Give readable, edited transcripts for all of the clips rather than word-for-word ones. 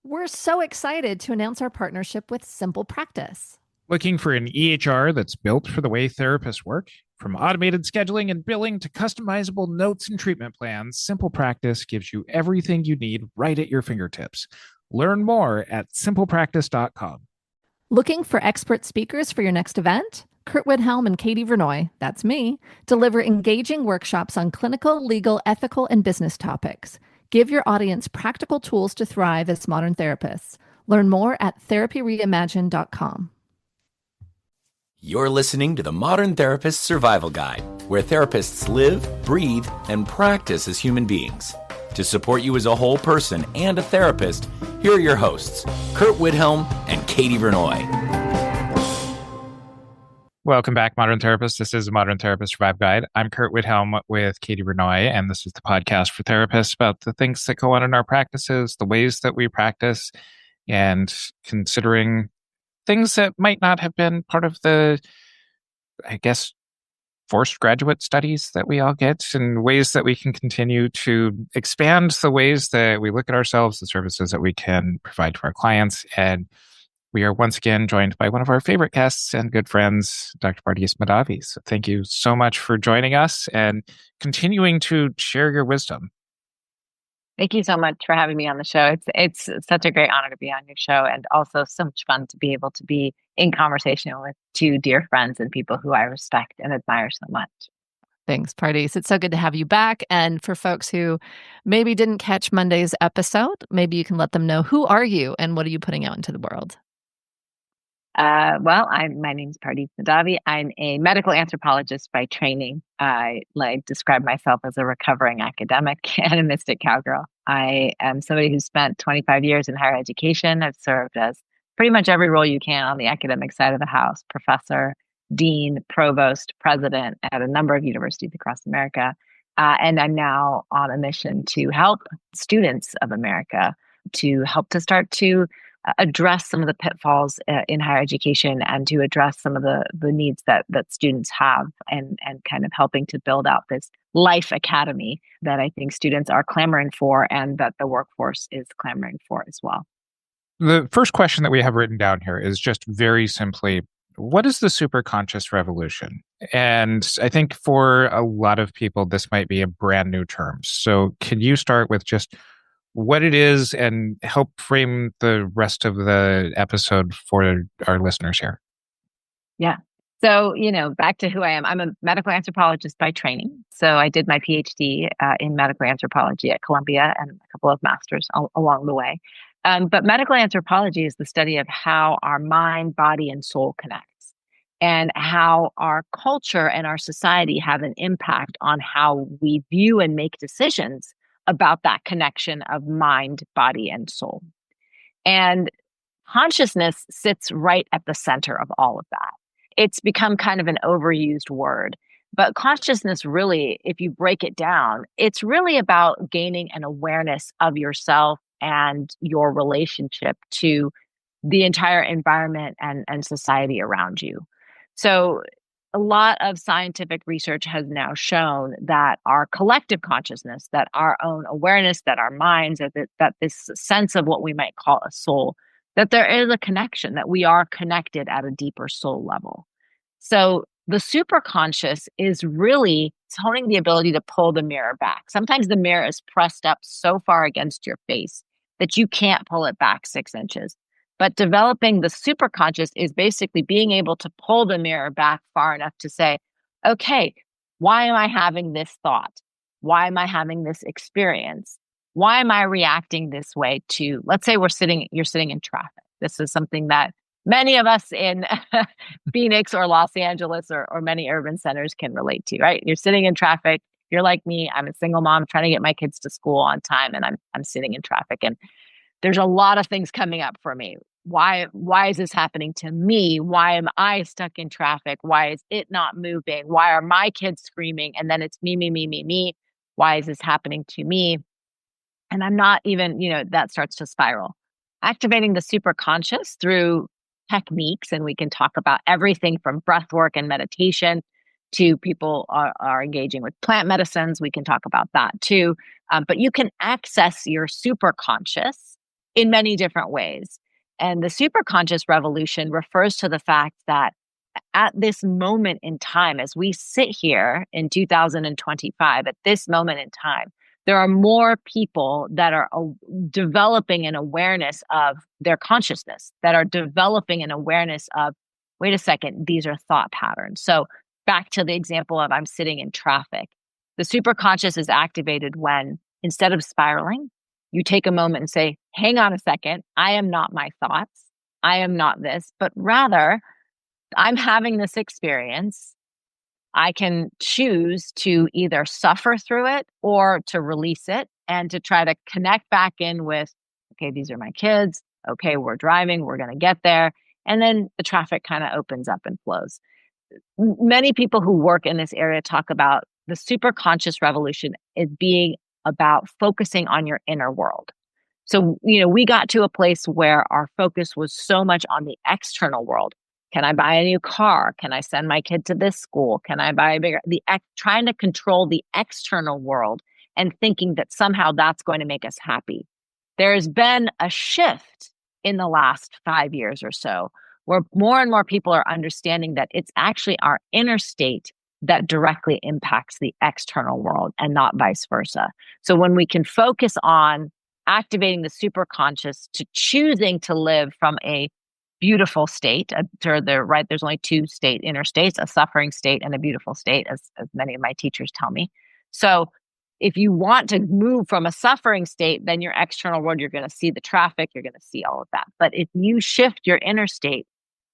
We're so excited to announce our partnership with Simple Practice. Looking for an EHR that's built for the way therapists work? From automated scheduling and billing to customizable notes and treatment plans, Simple Practice gives you everything you need right at your fingertips. Learn more at simplepractice.com. Looking for expert speakers for your next event? Curt and Katie Vernoy, that's me, deliver engaging workshops on clinical, legal, ethical, and business topics. Give your audience practical tools to thrive as modern therapists. Learn more at therapyreimagined.com. You're listening to the Modern Therapist Survival Guide, where therapists live, breathe, and practice as human beings. To support you as a whole person and a therapist, here are your hosts, Curt and Katie Vernoy. Welcome back, Modern Therapists. This is the Modern Therapist Survival Guide. I'm Curt with Katie Vernoy, and this is the podcast for therapists about the things that go on in our practices, the ways that we practice, and considering things that might not have been part of the, forced graduate studies that we all get, and ways that we can continue to expand the ways that we look at ourselves, the services that we can provide to our clients. And we are once again joined by one of our favorite guests and good friends, Dr. Pardis Mahdavi. So thank you so much for joining us and continuing to share your wisdom. Thank you so much for having me on the show. It's such a great honor to be on your show, and also so much fun to be able to be in conversation with two dear friends and people who I respect and admire so much. Thanks, Pardis. It's so good to have you back. And for folks who maybe didn't catch Monday's episode, maybe you can let them know, who are you and what are you putting out into the world? My name's Pardis Mahdavi. I'm a medical anthropologist by training. I describe myself as a recovering academic and a mystic cowgirl. I am somebody who spent 25 years in higher education. I've served as pretty much every role you can on the academic side of the house: professor, dean, provost, president at a number of universities across America. And I'm now on a mission to help students of America to help to start to address some of the pitfalls in higher education and to address some of the needs that students have, and kind of helping to build out this life academy that I think students are clamoring for and that the workforce is clamoring for as well. The first question that we have written down here is just very simply, what is the superconscious revolution? And I think for a lot of people, this might be a brand new term. So can you start with just what it is and help frame the rest of the episode for our listeners here? Yeah. So, back to who I am. I'm a medical anthropologist by training. So I did my PhD in medical anthropology at Columbia and a couple of masters along the way. But medical anthropology is the study of how our mind, body, and soul connects, and how our culture and our society have an impact on how we view and make decisions about that connection of mind, body, and soul. And consciousness sits right at the center of all of that. It's become kind of an overused word, but consciousness really, if you break it down, it's really about gaining an awareness of yourself and your relationship to the entire environment and society around you. So a lot of scientific research has now shown that our collective consciousness, that our own awareness, that our minds, that this sense of what we might call a soul, that there is a connection, that we are connected at a deeper soul level. So the superconscious is really honing the ability to pull the mirror back. Sometimes the mirror is pressed up so far against your face that you can't pull it back 6 inches. But developing the superconscious is basically being able to pull the mirror back far enough to say, okay, why am I having this thought? Why am I having this experience? Why am I reacting this way to, let's say you're sitting in traffic. This is something that many of us in Phoenix or Los Angeles or many urban centers can relate to, right? You're sitting in traffic. You're like me. I'm a single mom trying to get my kids to school on time, and I'm sitting in traffic, and there's a lot of things coming up for me. Why is this happening to me? Why am I stuck in traffic? Why is it not moving? Why are my kids screaming? And then it's me. Why is this happening to me? And I'm not even, that starts to spiral. Activating the superconscious through techniques, and we can talk about everything from breath work and meditation to people are engaging with plant medicines. We can talk about that too. But you can access your superconscious in many different ways. And the superconscious revolution refers to the fact that at this moment in time, as we sit here in 2025, at this moment in time, there are more people that are developing an awareness of their consciousness, that are developing an awareness of, wait a second, these are thought patterns. So back to the example of I'm sitting in traffic. The superconscious is activated when, instead of spiraling, you take a moment and say, hang on a second, I am not my thoughts. I am not this, but rather I'm having this experience. I can choose to either suffer through it or to release it and to try to connect back in with, okay, these are my kids. Okay, we're driving, we're going to get there. And then the traffic kind of opens up and flows. Many people who work in this area talk about the superconscious revolution as being about focusing on your inner world. So, we got to a place where our focus was so much on the external world. Can I buy a new car? Can I send my kid to this school? Can I buy a bigger, trying to control the external world and thinking that somehow that's going to make us happy. There's been a shift in the last 5 years or so where more and more people are understanding that it's actually our inner state that directly impacts the external world and not vice versa. So when we can focus on activating the superconscious to choosing to live from a beautiful state, there's only two inner states, a suffering state and a beautiful state, as many of my teachers tell me. So if you want to move from a suffering state, then your external world, you're going to see the traffic, you're going to see all of that. But if you shift your inner state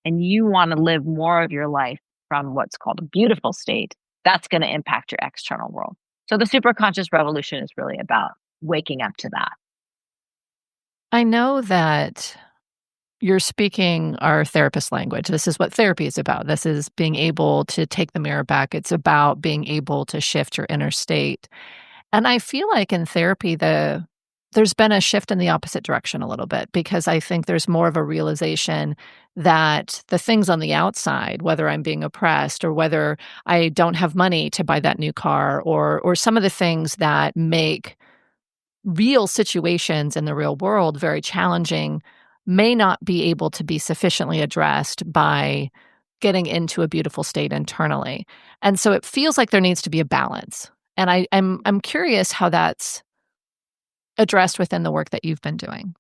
and you want to live more of your life from what's called a beautiful state, that's going to impact your external world. So the superconscious revolution is really about waking up to that. I know that you're speaking our therapist language. This is what therapy is about. This is being able to take the mirror back. It's about being able to shift your inner state. And I feel like in therapy, there's been a shift in the opposite direction a little bit, because I think there's more of a realization that the things on the outside, whether I'm being oppressed or whether I don't have money to buy that new car, or some of the things that make real situations in the real world very challenging, may not be able to be sufficiently addressed by getting into a beautiful state internally. And so it feels like there needs to be a balance. And I'm curious how that's addressed within the work that you've been doing.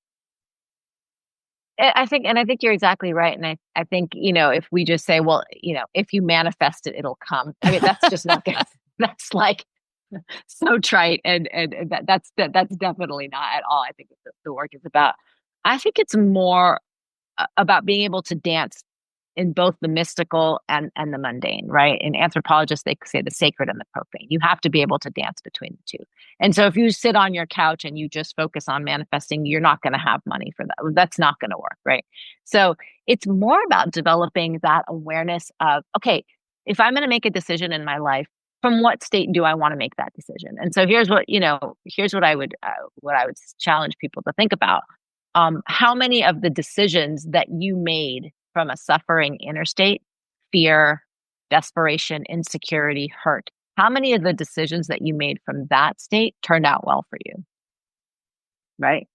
I think you're exactly right. And I think, if we just say, well, if you manifest it, it'll come. I mean, that's just not good. That's like so trite. And that's definitely not at all. I think the work is about. I think it's more about being able to dance in both the mystical and the mundane, right? In anthropologists, they say the sacred and the profane. You have to be able to dance between the two. And so if you sit on your couch and you just focus on manifesting, you're not going to have money for that. That's not going to work, right? So it's more about developing that awareness of, okay, if I'm going to make a decision in my life, from what state do I want to make that decision? And so here's what I would challenge people to think about. How many of the decisions that you made from a suffering inner state, fear, desperation, insecurity, hurt, how many of the decisions that you made from that state turned out well for you? Right?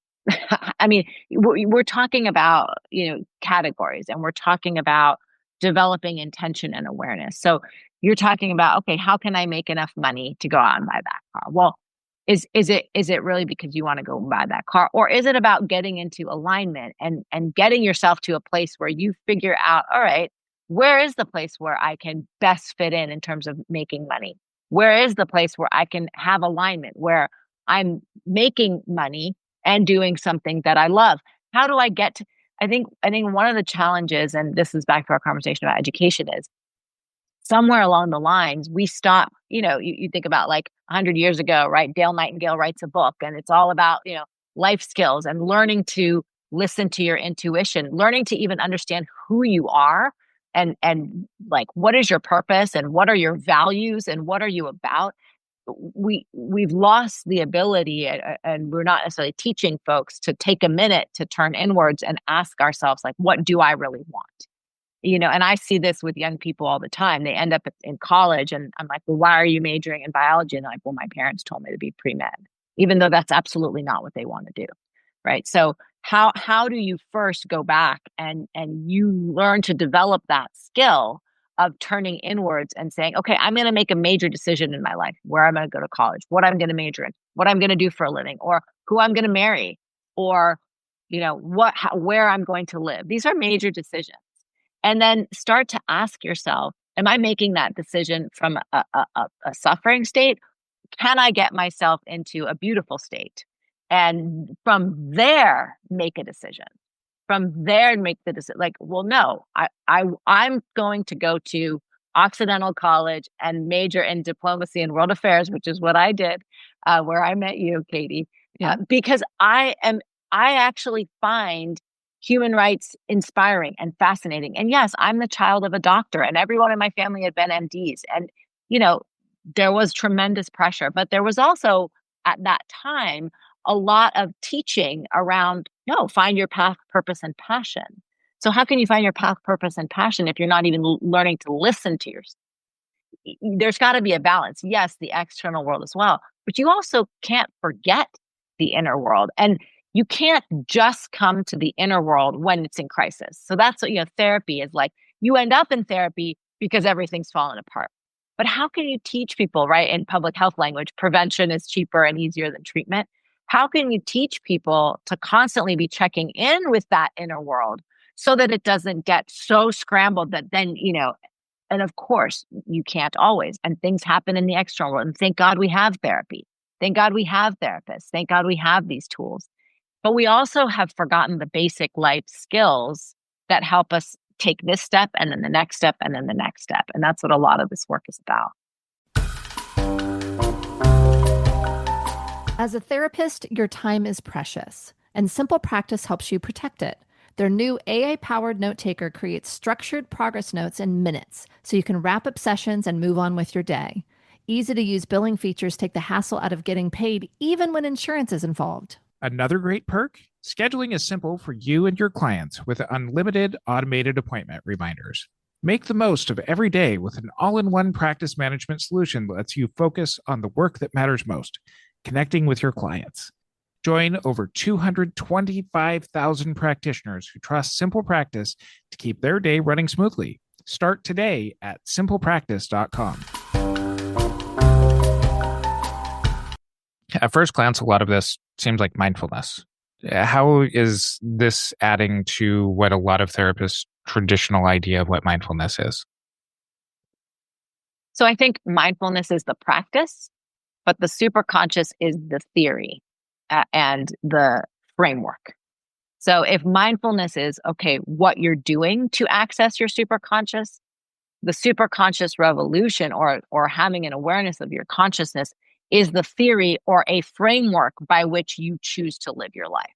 I mean, we're talking about, categories, and we're talking about developing intention and awareness. So you're talking about, okay, how can I make enough money to go out and buy that car? Well, is it really because you want to go buy that car? Or is it about getting into alignment and getting yourself to a place where you figure out, all right, where is the place where I can best fit in terms of making money? Where is the place where I can have alignment, where I'm making money and doing something that I love? How do I get to, I think one of the challenges, and this is back to our conversation about education, is somewhere along the lines, we stop, you think about like 100 years ago, right? Dale Nightingale writes a book and it's all about, life skills and learning to listen to your intuition, learning to even understand who you are and like, what is your purpose and what are your values and what are you about? We've lost the ability, and we're not necessarily teaching folks to take a minute to turn inwards and ask ourselves, like, what do I really want? And I see this with young people all the time. They end up in college and I'm like, well, why are you majoring in biology? And they're like, well, my parents told me to be pre-med, even though that's absolutely not what they want to do. Right. So how do you first go back and you learn to develop that skill of turning inwards and saying, okay, I'm going to make a major decision in my life, where I'm going to go to college, what I'm going to major in, what I'm going to do for a living, or who I'm going to marry, or, where I'm going to live. These are major decisions. And then start to ask yourself, am I making that decision from a suffering state? Can I get myself into a beautiful state? And from there, make a decision. From there, make the decision. Like, well, no, I'm going to go to Occidental College and major in diplomacy and world affairs, which is what I did, where I met you, Katie. Yeah. Because I actually find human rights inspiring and fascinating. And yes, I'm the child of a doctor, and everyone in my family had been MDs. And, there was tremendous pressure, but there was also at that time a lot of teaching around, find your path, purpose, and passion. So how can you find your path, purpose, and passion if you're not even learning to listen to yourself? There's got to be a balance. Yes, the external world as well, but you also can't forget the inner world. And you can't just come to the inner world when it's in crisis. So that's what, therapy is like. You end up in therapy because everything's fallen apart. But how can you teach people, right, in public health language, prevention is cheaper and easier than treatment? How can you teach people to constantly be checking in with that inner world so that it doesn't get so scrambled that then, and of course, you can't always, and things happen in the external world. And thank God we have therapy. Thank God we have therapists. Thank God we have these tools. But we also have forgotten the basic life skills that help us take this step and then the next step and then the next step. And that's what a lot of this work is about. As a therapist, your time is precious, and Simple Practice helps you protect it. Their new AI-powered note taker creates structured progress notes in minutes, so you can wrap up sessions and move on with your day. Easy-to-use billing features take the hassle out of getting paid, even when insurance is involved. Another great perk? Scheduling is simple for you and your clients with unlimited automated appointment reminders. Make the most of every day with an all-in-one practice management solution that lets you focus on the work that matters most, connecting with your clients. Join over 225,000 practitioners who trust Simple Practice to keep their day running smoothly. Start today at simplepractice.com. At first glance, a lot of this seems like mindfulness. How is this adding to what a lot of therapists' traditional idea of what mindfulness is? So I think mindfulness is the practice, but the superconscious is the theory and the framework. So if mindfulness is, okay, what you're doing to access your superconscious, the superconscious revolution or having an awareness of your consciousness is the theory or a framework by which you choose to live your life.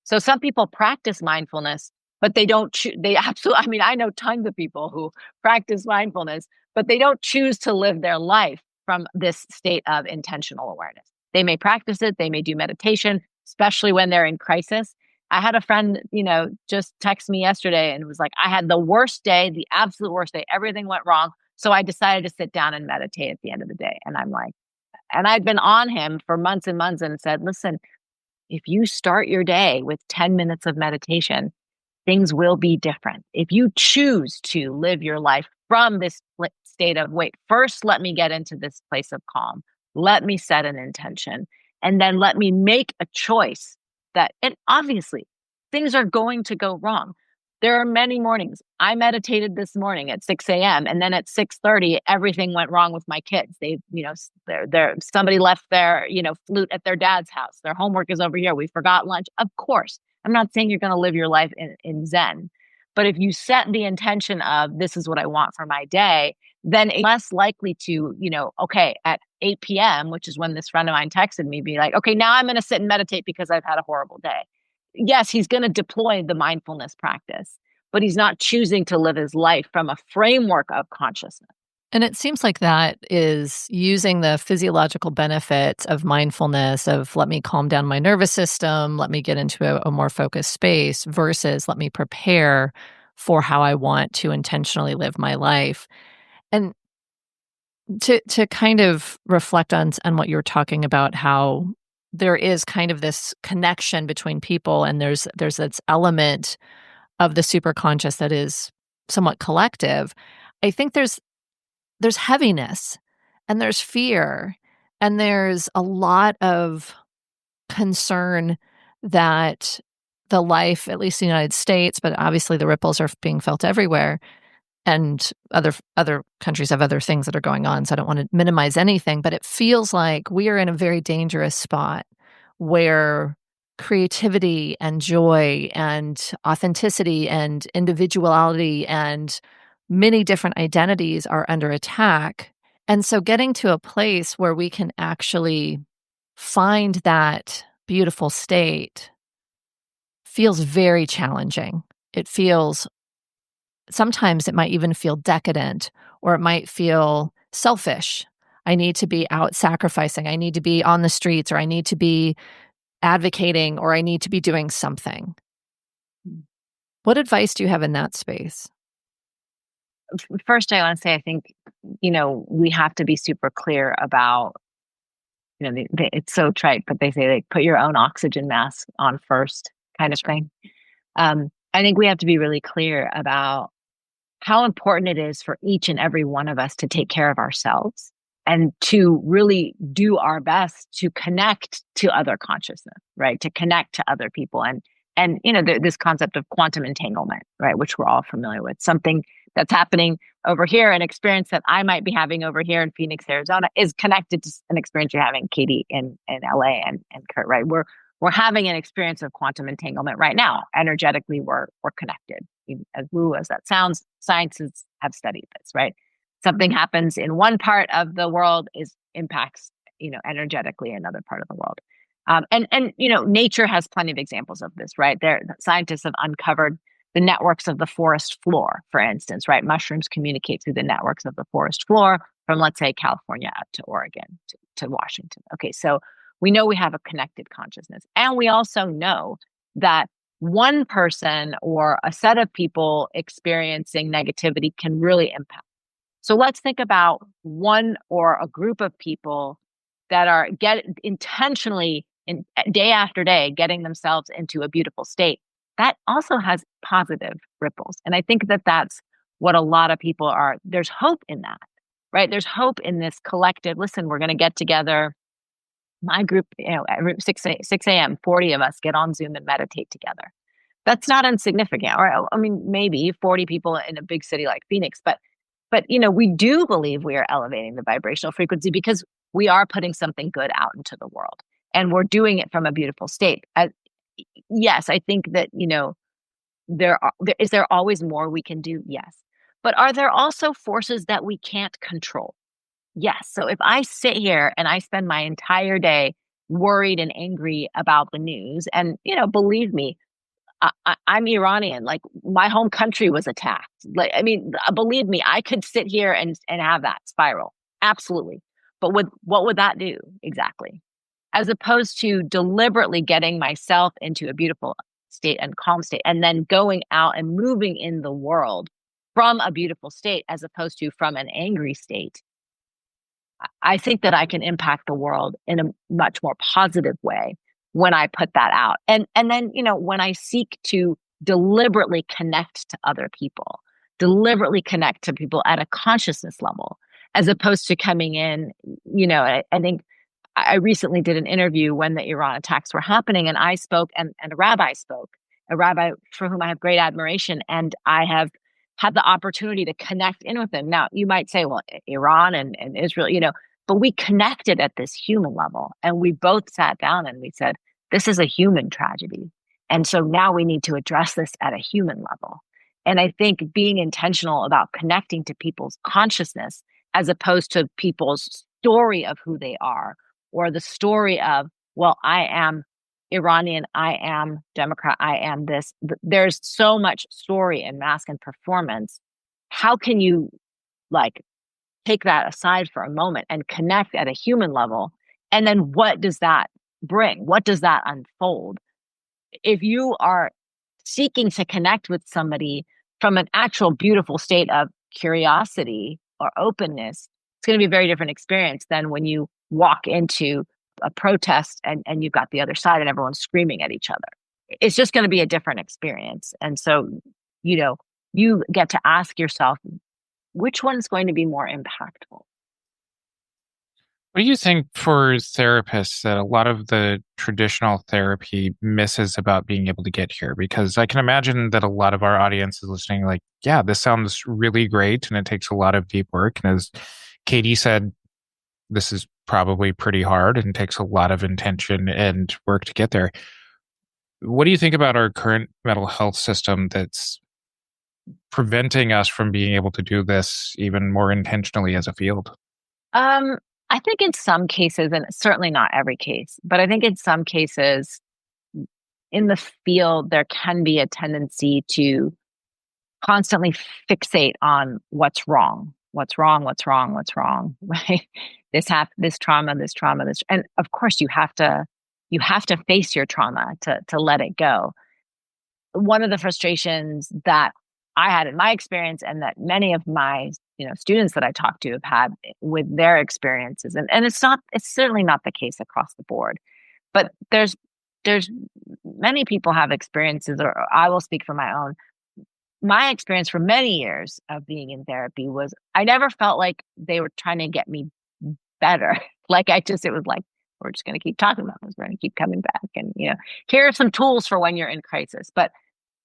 So some people practice mindfulness, but they don't I know tons of people who practice mindfulness, but they don't choose to live their life from this state of intentional awareness. They may practice it, they may do meditation, especially when they're in crisis. I had a friend, just text me yesterday and was like, I had the worst day, the absolute worst day. Everything went wrong. So I decided to sit down and meditate at the end of the day. And I'm like, and I'd been on him for months and months and said, listen, if you start your day with 10 minutes of meditation, things will be different. If you choose to live your life from this state of, wait, first let me get into this place of calm. Let me set an intention. And then let me make a choice and obviously things are going to go wrong. There are many mornings. I meditated this morning at 6 a.m. and then at 6:30, everything went wrong with my kids. They, somebody left their, flute at their dad's house. Their homework is over here. We forgot lunch. Of course, I'm not saying you're going to live your life in Zen, but if you set the intention of this is what I want for my day, then it's less likely to, okay, at 8 p.m., which is when this friend of mine texted me, be like, okay, now I'm going to sit and meditate because I've had a horrible day. Yes, he's going to deploy the mindfulness practice, but he's not choosing to live his life from a framework of consciousness. And it seems like that is using the physiological benefits of mindfulness of let me calm down my nervous system, let me get into a more focused space versus let me prepare for how I want to intentionally live my life. And to kind of reflect on what you were talking about, how there is kind of this connection between people, and there's this element of the superconscious that is somewhat collective. I think there's heaviness, and there's fear, and there's a lot of concern that the life, at least in the United States, but obviously the ripples are being felt everywhere, and other countries have other things that are going on, so I don't want to minimize anything, but it feels like we are in a very dangerous spot where creativity and joy and authenticity and individuality and many different identities are under attack. And so getting to a place where we can actually find that beautiful state feels very challenging. Sometimes it might even feel decadent, or it might feel selfish. I need to be out sacrificing. I need to be on the streets, or I need to be advocating, or I need to be doing something. What advice do you have in that space? First, I want to say, I think, we have to be super clear about, it's so trite, but they say, like, put your own oxygen mask on first, kind of thing. I think we have to be really clear about how important it is for each and every one of us to take care of ourselves and to really do our best to connect to other consciousness, right? To connect to other people. And this concept of quantum entanglement, right? Which we're all familiar with. Something that's happening over here, an experience that I might be having over here in Phoenix, Arizona, is connected to an experience you're having, Katie, in LA, and Curt, right? We're having an experience of quantum entanglement right now. Energetically, we're connected. Even as woo as that sounds, scientists have studied this, right? Something happens in one part of the world impacts, energetically another part of the world. And nature has plenty of examples of this, right? Scientists have uncovered the networks of the forest floor, for instance, right? Mushrooms communicate through the networks of the forest floor from, let's say, California up to Oregon to Washington. Okay, so we know we have a connected consciousness. And we also know that one person or a set of people experiencing negativity can really impact. So let's think about one or a group of people that are intentionally, day after day, getting themselves into a beautiful state. That also has positive ripples. And I think that that's what a lot of people are. There's hope in that, right? There's hope in this collective. Listen, we're going to get together. My group, at 6 a.m., 40 of us get on Zoom and meditate together. That's not insignificant. Or, I mean, maybe 40 people in a big city like Phoenix, but we do believe we are elevating the vibrational frequency because we are putting something good out into the world, and we're doing it from a beautiful state. Yes, I think that, is there always more we can do? Yes. But are there also forces that we can't control? Yes. So if I sit here and I spend my entire day worried and angry about the news, and, believe me, I'm Iranian. Like, my home country was attacked. Like, I mean, believe me, I could sit here and have that spiral. Absolutely. But what would that do exactly? As opposed to deliberately getting myself into a beautiful state and calm state, and then going out and moving in the world from a beautiful state, as opposed to from an angry state. I think that I can impact the world in a much more positive way when I put that out. And then, when I seek to deliberately connect to other people, deliberately connect to people at a consciousness level, as opposed to coming in, I think I recently did an interview when the Iran attacks were happening, and I spoke, and a rabbi spoke, a rabbi for whom I have great admiration, and I have had the opportunity to connect in with him. Now, you might say, well, Iran and Israel, but we connected at this human level, and we both sat down and we said, this is a human tragedy. And so now we need to address this at a human level. And I think being intentional about connecting to people's consciousness, as opposed to people's story of who they are, or the story of, well, I am Iranian, I am Democrat, I am this. There's so much story and mask and performance. How can you take that aside for a moment and connect at a human level? And then what does that bring? What does that unfold? If you are seeking to connect with somebody from an actual beautiful state of curiosity or openness, it's going to be a very different experience than when you walk into a protest and you've got the other side and everyone's screaming at each other. It's just going to be a different experience. And so, you get to ask yourself, which one is going to be more impactful? What do you think for therapists that a lot of the traditional therapy misses about being able to get here? Because I can imagine that a lot of our audience is listening like, yeah, this sounds really great and it takes a lot of deep work. And as Katie said, this is probably pretty hard and takes a lot of intention and work to get there. What do you think about our current mental health system that's preventing us from being able to do this even more intentionally as a field? I think in some cases, and certainly not every case, but I think in some cases in the field, there can be a tendency to constantly fixate on what's wrong, right? This trauma, and of course you have to face your trauma to let it go. One of the frustrations that I had in my experience, and that many of my students that I talk to have had with their experiences, and it's certainly not the case across the board, but there's many people have experiences, or I will speak for my own. My experience for many years of being in therapy was I never felt like they were trying to get me better. It was like, we're just going to keep talking about this. We're going to keep coming back. And, here are some tools for when you're in crisis. But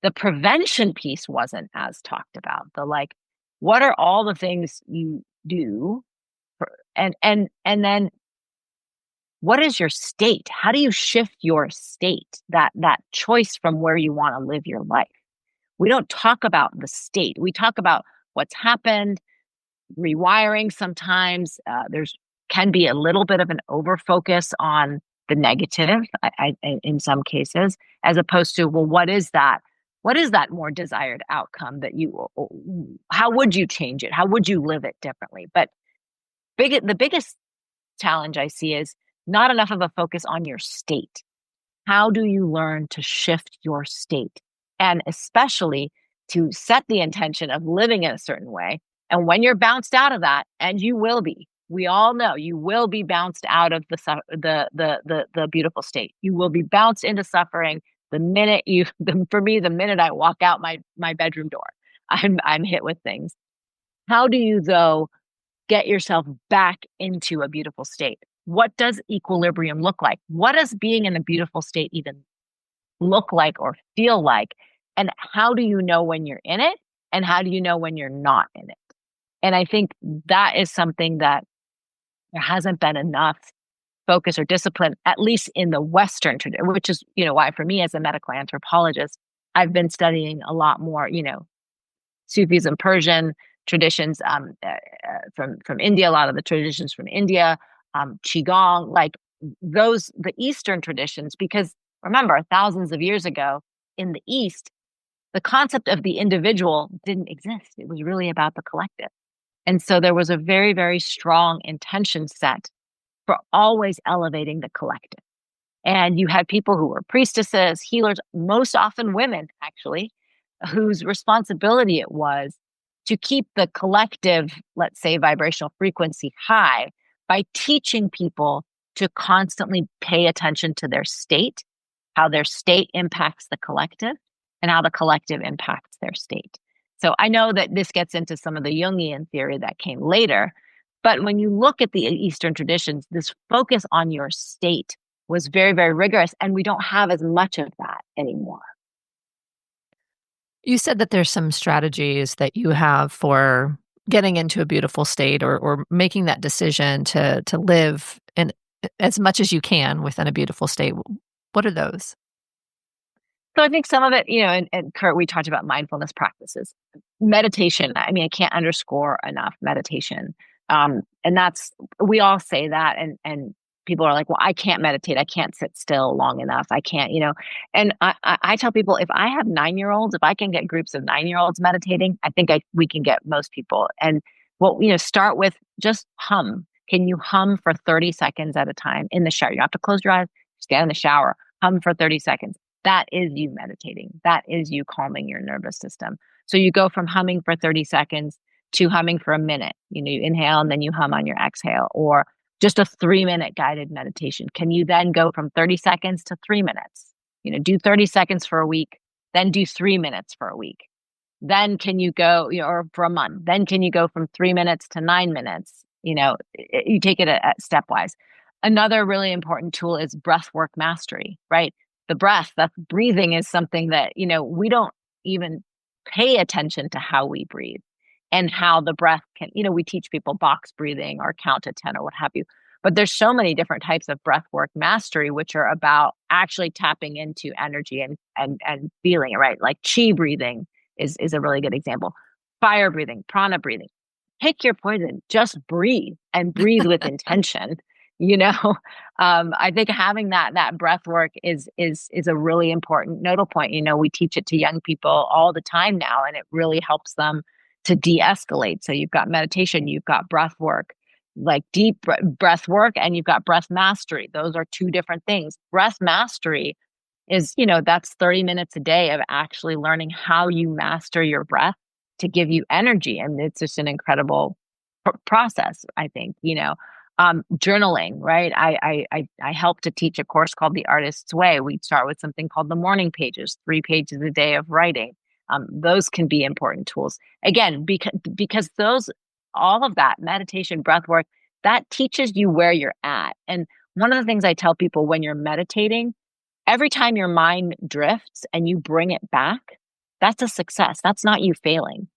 the prevention piece wasn't as talked about. What are all the things you do? And then what is your state? How do you shift your state? That choice from where you want to live your life. We don't talk about the state. We talk about what's happened, rewiring sometimes. There's can be a little bit of an over-focus on the negative in some cases, as opposed to, well, what is that? What is that more desired outcome that how would you change it? How would you live it differently? But the biggest challenge I see is not enough of a focus on your state. How do you learn to shift your state? And especially to set the intention of living in a certain way. And when you're bounced out of that, and you will be, we all know you will be bounced out of the beautiful state. You will be bounced into suffering the minute the minute I walk out my bedroom door, I'm hit with things. How do you though get yourself back into a beautiful state? What does equilibrium look like? What does being in a beautiful state even look like or feel like? And how do you know when you're in it? And how do you know when you're not in it? And I think that is something that there hasn't been enough focus or discipline, at least in the Western tradition, which is, why for me as a medical anthropologist, I've been studying a lot more, Sufism, Persian traditions from India, a lot of the traditions from India, Qigong, the Eastern traditions, because remember, thousands of years ago in the East, the concept of the individual didn't exist. It was really about the collective. And so there was a very, very strong intention set for always elevating the collective. And you had people who were priestesses, healers, most often women, actually, whose responsibility it was to keep the collective, let's say, vibrational frequency high by teaching people to constantly pay attention to their state, how their state impacts the collective, and how the collective impacts their state. So I know that this gets into some of the Jungian theory that came later, but when you look at the Eastern traditions, this focus on your state was very, very rigorous, and we don't have as much of that anymore. You said that there's some strategies that you have for getting into a beautiful state or making that decision to live in as much as you can within a beautiful state. What are those? So I think some of it, and Curt, we talked about mindfulness practices, meditation. I mean, I can't underscore enough meditation. And we all say that, and people are like, well, I can't meditate. I can't sit still long enough. I can't, and I tell people, if I have 9-year-olds, if I can get groups of 9-year-olds meditating, I think we can get most people. And start with just hum. Can you hum for 30 seconds at a time in the shower? You don't have to close your eyes, just get in the shower, hum for 30 seconds. That is you meditating. That is you calming your nervous system. So you go from humming for 30 seconds to humming for a minute. You inhale and then you hum on your exhale, or just a 3-minute guided meditation. Can you then go from 30 seconds to 3 minutes? Do 30 seconds for a week, then do 3 minutes for a week. Then can you go, or for a month, then can you go from 3 minutes to 9 minutes? You take it at stepwise. Another really important tool is breath work mastery, right? The breath, that breathing is something that, we don't even pay attention to how we breathe and how the breath can, we teach people box breathing or count to 10 or what have you. But there's so many different types of breath work mastery, which are about actually tapping into energy and feeling it, right? Like chi breathing is a really good example. Fire breathing, prana breathing. Pick your poison, just breathe and breathe with intention. I think having that breath work is a really important nodal point. We teach it to young people all the time now, and it really helps them to de-escalate. So you've got meditation, you've got breath work, like deep breath work, and you've got breath mastery. Those are two different things. Breath mastery is, that's 30 minutes a day of actually learning how you master your breath to give you energy. And it's just an incredible process, I think. Journaling, right? I help to teach a course called The Artist's Way. We start with something called the morning pages, 3 pages a day of writing. Those can be important tools. Again, because all of that meditation, breath work, that teaches you where you're at. And one of the things I tell people when you're meditating, every time your mind drifts and you bring it back, that's a success. That's not you failing.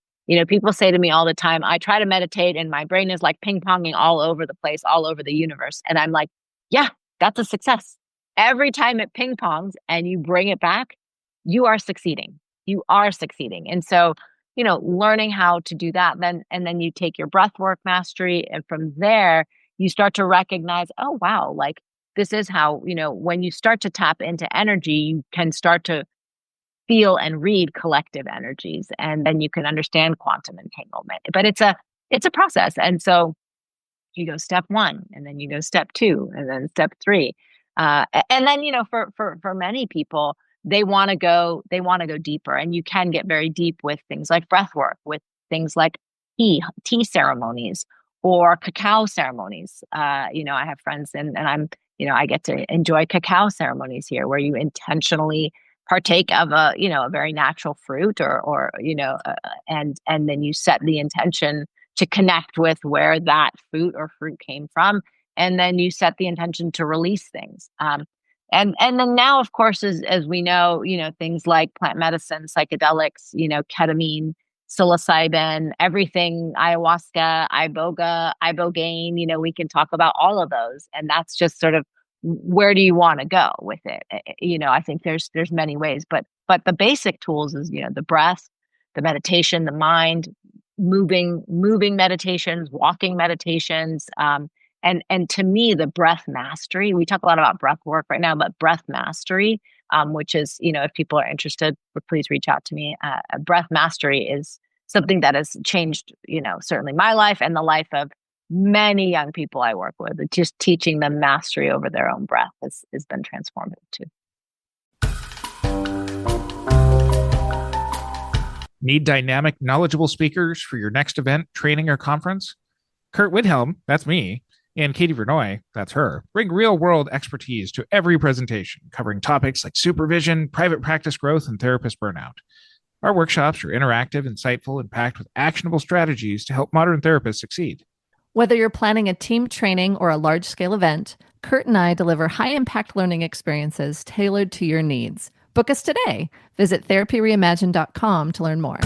People say to me all the time, I try to meditate and my brain is like ping-ponging all over the place, all over the universe. And I'm like, yeah, that's a success. Every time it ping-pongs and you bring it back, you are succeeding. You are succeeding. And so, learning how to do that, and then you take your breath work mastery. And from there, you start to recognize, oh, wow, like this is how, when you start to tap into energy, you can start to feel and read collective energies, and then you can understand quantum entanglement. But it's a process. And so you go step 1, and then you go step 2, and then step 3. And then, for many people, they want to go deeper, and you can get very deep with things like breath work, with things like tea ceremonies or cacao ceremonies. I have friends and I'm, I get to enjoy cacao ceremonies here where you intentionally partake of a very natural fruit and then you set the intention to connect with where that fruit came from. And then you set the intention to release things. And then now, of course, as we know, things like plant medicine, psychedelics, ketamine, psilocybin, everything, ayahuasca, ibogaine, we can talk about all of those. And that's just sort of, where do you want to go with it? I think there's many ways, but the basic tools is, the breath, the meditation, the mind, moving meditations, walking meditations. And to me, the breath mastery, we talk a lot about breath work right now, but breath mastery, which is, if people are interested, please reach out to me. Breath mastery is something that has changed, certainly my life and the life of many young people I work with. Just teaching them mastery over their own breath has been transformative too. Need dynamic, knowledgeable speakers for your next event, training, or conference? Curt Widhelm, that's me, and Katie Vernoy, that's her, bring real-world expertise to every presentation, covering topics like supervision, private practice growth, and therapist burnout. Our workshops are interactive, insightful, and packed with actionable strategies to help modern therapists succeed. Whether you're planning a team training or a large-scale event, Curt and I deliver high-impact learning experiences tailored to your needs. Book us today. Visit therapyreimagined.com to learn more.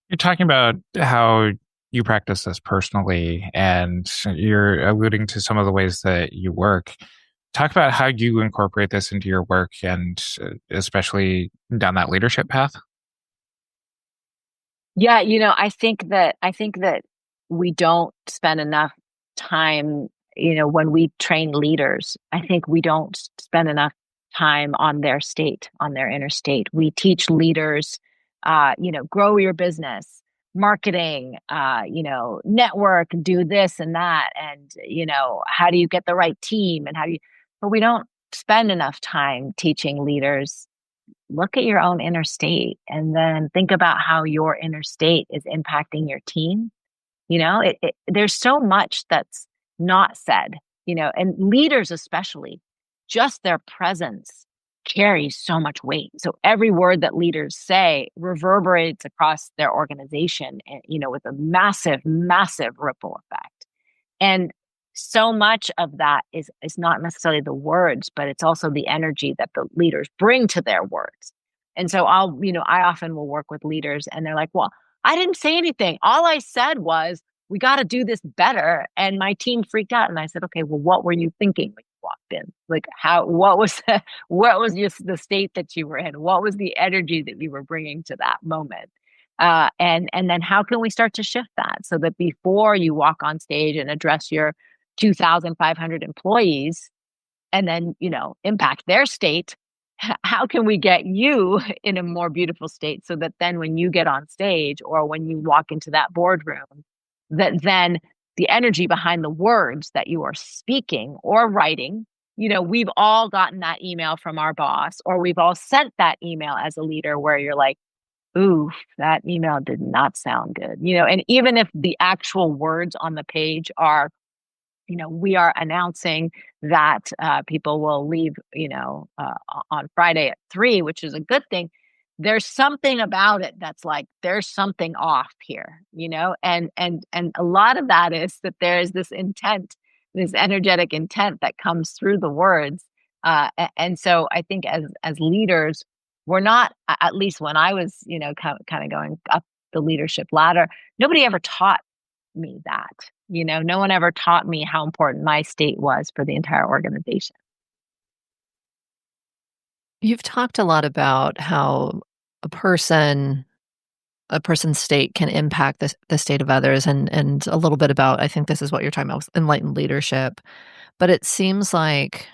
You're talking about how you practice this personally, and you're alluding to some of the ways that you work. Talk about how you incorporate this into your work, and especially down that leadership path. Yeah, I think that we don't spend enough time, when we train leaders. I think we don't spend enough time on their state, on their inner state. We teach leaders, grow your business, marketing, network, do this and that, and how do you get the right team, and but we don't spend enough time teaching leaders. Look at your own inner state and then think about how your inner state is impacting your team There's so much that's not said, and leaders especially, just their presence carries so much weight. So every word that leaders say reverberates across their organization, with a massive, massive ripple effect. And so much of that is not necessarily the words, but it's also the energy that the leaders bring to their words. And so I often will work with leaders and they're like, well, I didn't say anything. All I said was, we got to do this better. And my team freaked out. And I said, okay, well, what were you thinking when you walked in? Like what was the state that you were in? What was the energy that you were bringing to that moment? And then how can we start to shift that so that before you walk on stage and address your 2,500 employees and then, impact their state, how can we get you in a more beautiful state so that then when you get on stage or when you walk into that boardroom, that then the energy behind the words that you are speaking or writing, we've all gotten that email from our boss, or we've all sent that email as a leader where you're like, ooh, that email did not sound good. And even if the actual words on the page are, we are announcing that people will leave, on Friday at 3, which is a good thing. There's something about it that's like, there's something off here, and a lot of that is that there is this intent, this energetic intent that comes through the words. And so I think as leaders, we're not, at least when I was, kind of going up the leadership ladder, nobody ever taught me that. No one ever taught me how important my state was for the entire organization. You've talked a lot about how a person's state can impact the state of others, and a little bit about, I think this is what you're talking about, enlightened leadership. But it seems like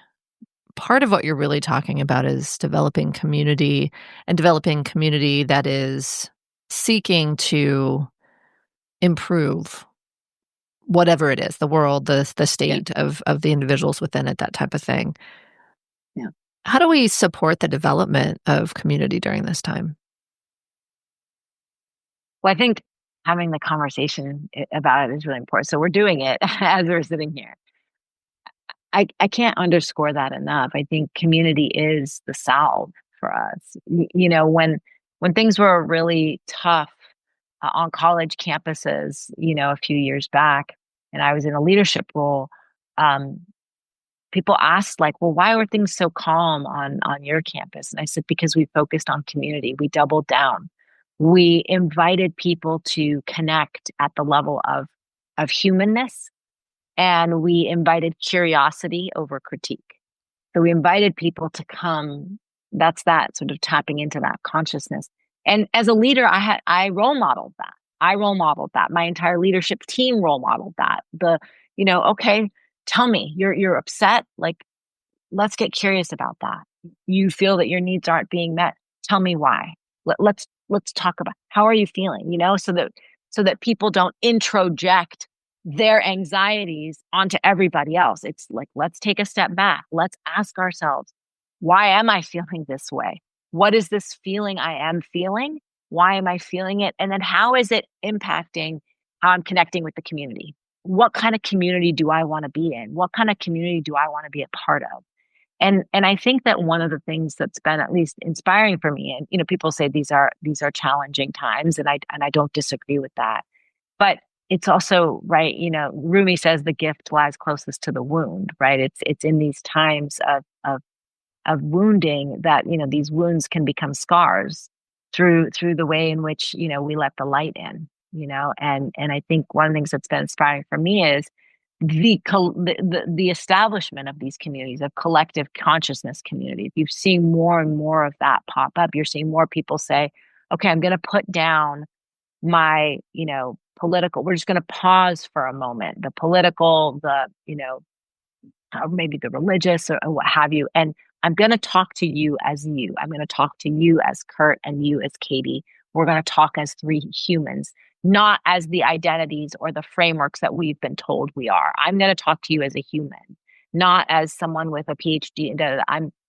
part of what you're really talking about is developing community that is seeking to improve whatever it is, the world, the state of the individuals within it, that type of thing. Yeah. How do we support the development of community during this time? Well, I think having the conversation about it is really important. So we're doing it as we're sitting here. I can't underscore that enough. I think community is the salve for us. When things were really tough on college campuses, a few years back, and I was in a leadership role, people asked like, well, why were things so calm on your campus? And I said, because we focused on community. We doubled down. We invited people to connect at the level of humanness, and we invited curiosity over critique. So we invited people to come. That's that sort of tapping into that consciousness. And as a leader, I role modeled that. My entire leadership team role modeled that. Okay, tell me, you're upset. Like, let's get curious about that. You feel that your needs aren't being met. Tell me why. Let's talk about how are you feeling, so that people don't introject their anxieties onto everybody else. It's like, let's take a step back. Let's ask ourselves, why am I feeling this way? What is this feeling I am feeling? Why am I feeling it? And then how is it impacting how I'm connecting with the community? What kind of community do I want to be in? What kind of community do I want to be a part of? And I think that one of the things that's been at least inspiring for me, and people say these are challenging times, and I don't disagree with that. But it's also, right, Rumi says the gift lies closest to the wound, right? It's in these times of wounding that, these wounds can become scars through the way in which, we let the light in, and I think one of the things that's been inspiring for me is the establishment of these communities, of collective consciousness communities. You're seeing more and more of that pop up. You're seeing more people say, okay, I'm going to put down my, political, we're just going to pause for a moment, the political, maybe the religious or what have you. And I'm going to talk to you as you. I'm going to talk to you as Curt and you as Katie. We're going to talk as 3 humans, not as the identities or the frameworks that we've been told we are. I'm going to talk to you as a human, not as someone with a PhD.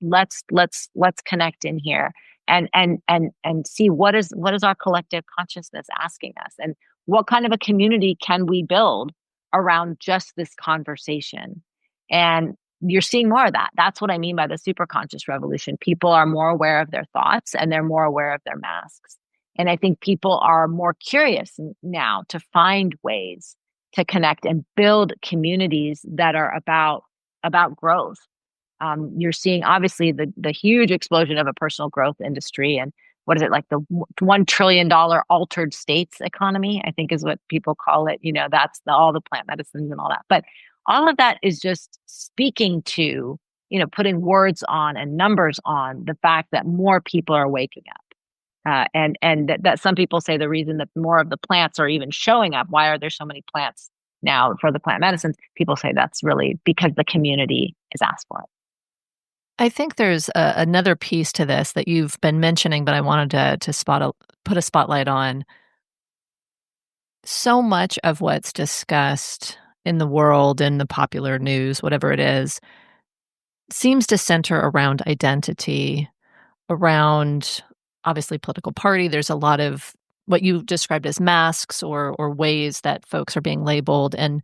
Let's connect in here and see what is our collective consciousness asking us, and what kind of a community can we build around just this conversation? And you're seeing more of that. That's what I mean by the superconscious revolution. People are more aware of their thoughts and they're more aware of their masks. And I think people are more curious now to find ways to connect and build communities that are about growth. You're seeing obviously the huge explosion of a personal growth industry, and what is it, like the $1 trillion altered states economy, I think is what people call it. That's all the plant medicines and all that. But all of that is just speaking to, putting words on and numbers on the fact that more people are waking up. And that some people say the reason that more of the plants are even showing up, why are there so many plants now for the plant medicines? People say that's really because the community is asked for it. I think there's another piece to this that you've been mentioning, but I wanted to put a spotlight on. So much of what's discussed in the world, in the popular news, whatever it is, seems to center around identity, around obviously political party. There's a lot of what you described as masks or ways that folks are being labeled. And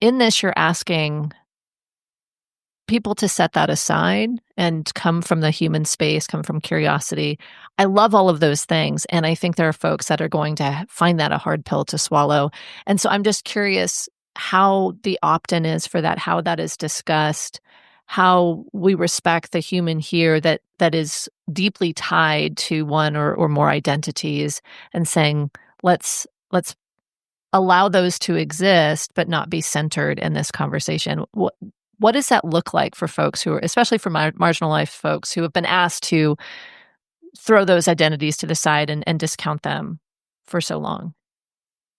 in this, you're asking people to set that aside and come from the human space, come from curiosity. I love all of those things. And I think there are folks that are going to find that a hard pill to swallow. And so I'm just curious how the opt-in is for that, how that is discussed, how we respect the human here that is deeply tied to one or more identities, and saying, let's allow those to exist, but not be centered in this conversation. What does that look like for folks who are, especially for marginalized folks who have been asked to throw those identities to the side and discount them for so long?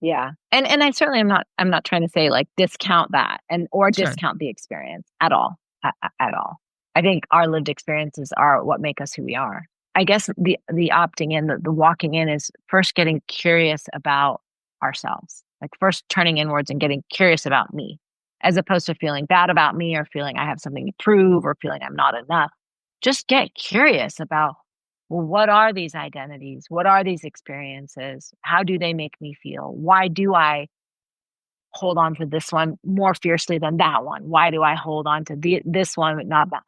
Yeah. And I certainly I'm not trying to say like discount that or Sure. discount the experience at all. At all. I think our lived experiences are what make us who we are. I guess the opting in, the walking in is first getting curious about ourselves, like first turning inwards and getting curious about me, as opposed to feeling bad about me or feeling I have something to prove or feeling I'm not enough. Just get curious about, well, what are these identities? What are these experiences? How do they make me feel? Why do I hold on to this one more fiercely than that one? Why do I hold on to this one but not that?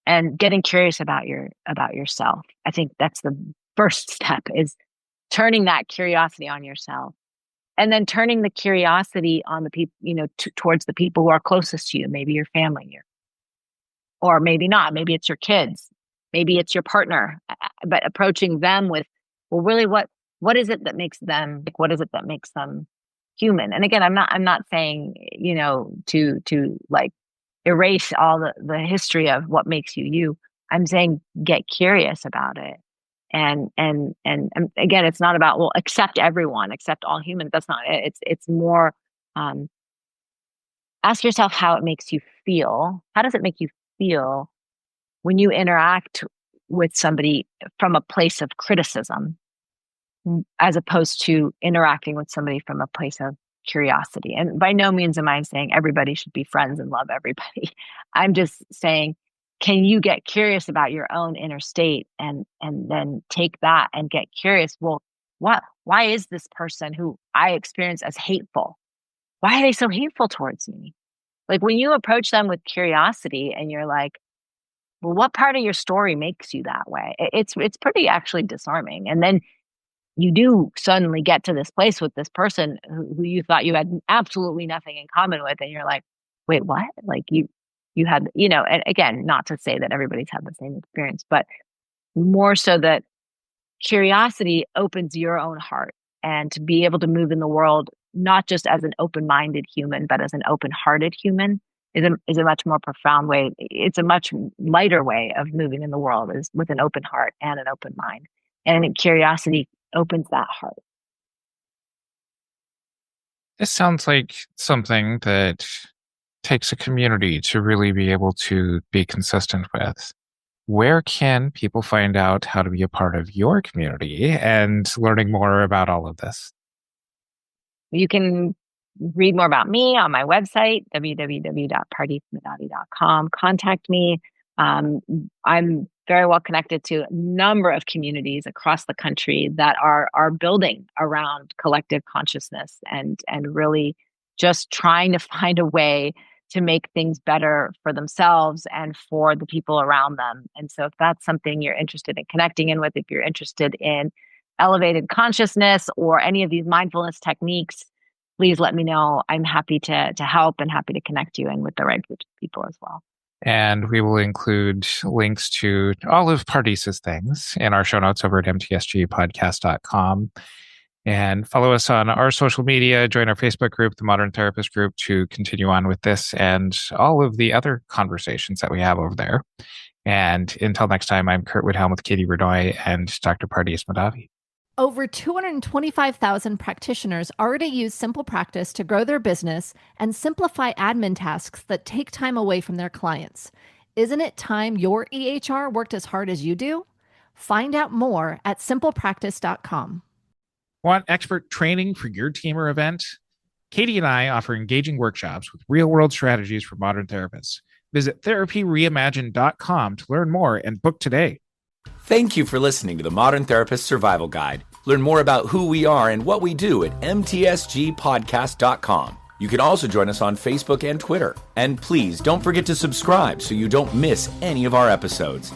And getting curious about yourself. I think that's the first step, is turning that curiosity on yourself, and then turning the curiosity on the people, towards the people who are closest to you, maybe your family, or maybe not. Maybe it's your kids, maybe it's your partner, but approaching them with, well, really, what is it that makes them? Like, what is it that makes them human? And again, I'm not saying, to like erase all the history of what makes you you. I'm saying get curious about it. And again, it's not about, well, accept everyone, accept all humans. That's not it. It's more, ask yourself how it makes you feel. How does it make you feel when you interact with somebody from a place of criticism, as opposed to interacting with somebody from a place of curiosity? And by no means am I saying everybody should be friends and love everybody. I'm just saying, can you get curious about your own inner state and then take that and get curious? Well, why is this person who I experience as hateful? Why are they so hateful towards me? Like, when you approach them with curiosity and you're like, well, what part of your story makes you that way? It's pretty actually disarming. And then you do suddenly get to this place with this person who you thought you had absolutely nothing in common with. And you're like, wait, what? Like you had, and again, not to say that everybody's had the same experience, but more so that curiosity opens your own heart, and to be able to move in the world, not just as an open-minded human, but as an open-hearted human is a much more profound way. It's a much lighter way of moving in the world, is with an open heart and an open mind. And curiosity opens that heart. This sounds like something that takes a community to really be able to be consistent with. Where can people find out how to be a part of your community and learning more about all of this? You can read more about me on my website, www.pardismahdavi.com. Contact me. I'm very well connected to a number of communities across the country that are building around collective consciousness and really just trying to find a way to make things better for themselves and for the people around them. And so if that's something you're interested in connecting in with, if you're interested in elevated consciousness or any of these mindfulness techniques, please let me know. I'm happy to help and happy to connect you in with the right groups of people as well. And we will include links to all of Pardis's things in our show notes over at mtsgpodcast.com. And follow us on our social media, join our Facebook group, the Modern Therapist Group, to continue on with this and all of the other conversations that we have over there. And until next time, I'm Curt Woodhelm with Katie Vernoy and Dr. Pardis Mahdavi. Over 225,000 practitioners already use Simple Practice to grow their business and simplify admin tasks that take time away from their clients. Isn't it time your EHR worked as hard as you do? Find out more at simplepractice.com. Want expert training for your team or event? Katie and I offer engaging workshops with real-world strategies for modern therapists. Visit therapyreimagined.com to learn more and book today. Thank you for listening to the Modern Therapist Survival Guide. Learn more about who we are and what we do at mtsgpodcast.com. You can also join us on Facebook and Twitter. And please don't forget to subscribe so you don't miss any of our episodes.